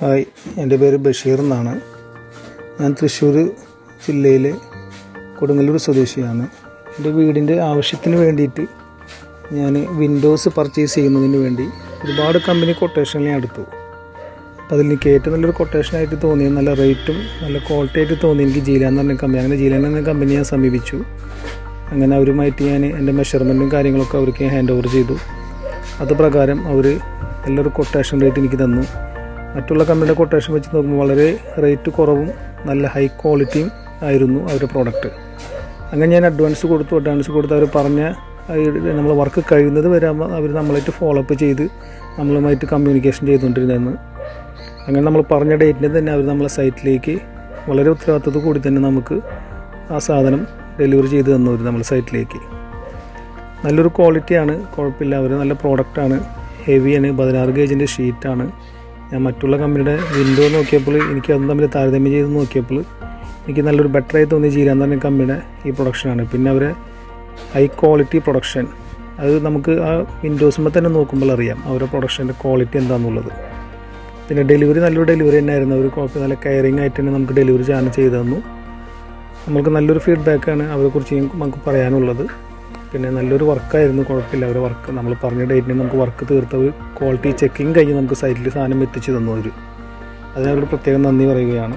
Hi, എൻ്റെ പേര് ബഷീർ എന്നാണ്. ഞാൻ തൃശ്ശൂർ ജില്ലയിലെ കൊടുങ്ങല്ലൂർ സ്വദേശിയാണ്. എൻ്റെ വീടിൻ്റെ ആവശ്യത്തിന് വേണ്ടിയിട്ട് ഞാൻ വിൻഡോസ് പർച്ചേസ് ചെയ്യുന്നതിന് വേണ്ടി ഒരുപാട് കമ്പനി കൊട്ടേഷനിൽ ഞാൻ എടുത്തു. അപ്പോൾ അതിൽ എനിക്ക് ഏറ്റവും നല്ലൊരു കൊട്ടേഷനായിട്ട് തോന്നിയത്, നല്ല റേറ്റും നല്ല ക്വാളിറ്റി ആയിട്ട് തോന്നി എനിക്ക് ജീലാൻ എന്ന് പറഞ്ഞ കമ്പനി. അങ്ങനെ ജീലാൻ എന്ന കമ്പനി ഞാൻ സമീപിച്ചു. അങ്ങനെ അവരുമായിട്ട് ഞാൻ എൻ്റെ മെഷർമെൻറ്റും കാര്യങ്ങളൊക്കെ അവർക്ക് ഹാൻഡ് ഓവർ ചെയ്തു. അത് പ്രകാരം അവർ നല്ലൊരു കൊട്ടേഷൻ റേറ്റ് എനിക്ക് തന്നു. മറ്റുള്ള കമ്പനിയുടെ കൊട്ടേഷൻ വെച്ച് നോക്കുമ്പോൾ വളരെ റേറ്റ് കുറവും നല്ല ഹൈ ക്വാളിറ്റിയും ആയിരുന്നു അവരുടെ പ്രോഡക്റ്റ്. അങ്ങനെ ഞാൻ അഡ്വാൻസ് കൊടുത്ത് അവർ പറഞ്ഞ നമ്മൾ വർക്ക് കഴിയുന്നത് വരെ അവർ നമ്മളായിട്ട് ഫോളോ അപ്പ് ചെയ്ത് നമ്മളുമായിട്ട് കമ്മ്യൂണിക്കേഷൻ ചെയ്തുകൊണ്ടിരുന്നതെന്ന്. അങ്ങനെ നമ്മൾ പറഞ്ഞ ഡേറ്റിന് തന്നെ അവർ നമ്മളെ സൈറ്റിലേക്ക് വളരെ ഉത്തരവാദിത്തത്തോടു കൂടി തന്നെ നമുക്ക് ആ സാധനം ഡെലിവറി ചെയ്ത് തന്നു. അവർ നമ്മളെ സൈറ്റിലേക്ക് നല്ലൊരു ക്വാളിറ്റിയാണ്, കുഴപ്പമില്ല. അവർ നല്ല പ്രോഡക്റ്റാണ്, ഹെവിയാണ്, 16 ഗേജിൻ്റെ ഷീറ്റാണ്. ഞാൻ മറ്റുള്ള കമ്പനിയുടെ വിൻഡോ നോക്കിയപ്പോൾ എനിക്ക് അതും തമ്മിൽ താരതമ്യം ചെയ്ത് നോക്കിയപ്പോൾ എനിക്ക് നല്ലൊരു ബെറ്ററായി തോന്നിയ ജീലാൻ തന്നെ കമ്പനിയുടെ ഈ പ്രൊഡക്ഷനാണ്. പിന്നെ അവരെ ഹൈ ക്വാളിറ്റി പ്രൊഡക്ഷൻ, അത് നമുക്ക് ആ വിൻഡോസുമ്പോൾ തന്നെ നോക്കുമ്പോൾ അറിയാം അവരുടെ പ്രൊഡക്ഷൻ്റെ ക്വാളിറ്റി എന്താണെന്നുള്ളത്. പിന്നെ ഡെലിവറി നല്ലൊരു ഡെലിവറി തന്നെയായിരുന്നു. അവർ കുഴപ്പം നല്ല കെയറിങ് ആയിട്ട് തന്നെ നമുക്ക് ഡെലിവറി ചെയ്ത് തന്നു. നമുക്ക് നല്ലൊരു ഫീഡ്ബാക്കാണ് അവരെക്കുറിച്ച് നമുക്ക് പറയാനുള്ളത്. പിന്നെ നല്ലൊരു വർക്കായിരുന്നു, കുഴപ്പമില്ല. അവരുടെ വർക്ക് നമ്മൾ പറഞ്ഞ ഡേറ്റിന് നമുക്ക് വർക്ക് തീർത്തവർ ക്വാളിറ്റി ചെക്കിങ് കഴിഞ്ഞ് നമുക്ക് സൈറ്റിൽ സാധനം എത്തിച്ച് തന്നു. അതിനവർ പ്രത്യേകം നന്ദി പറയുകയാണ്.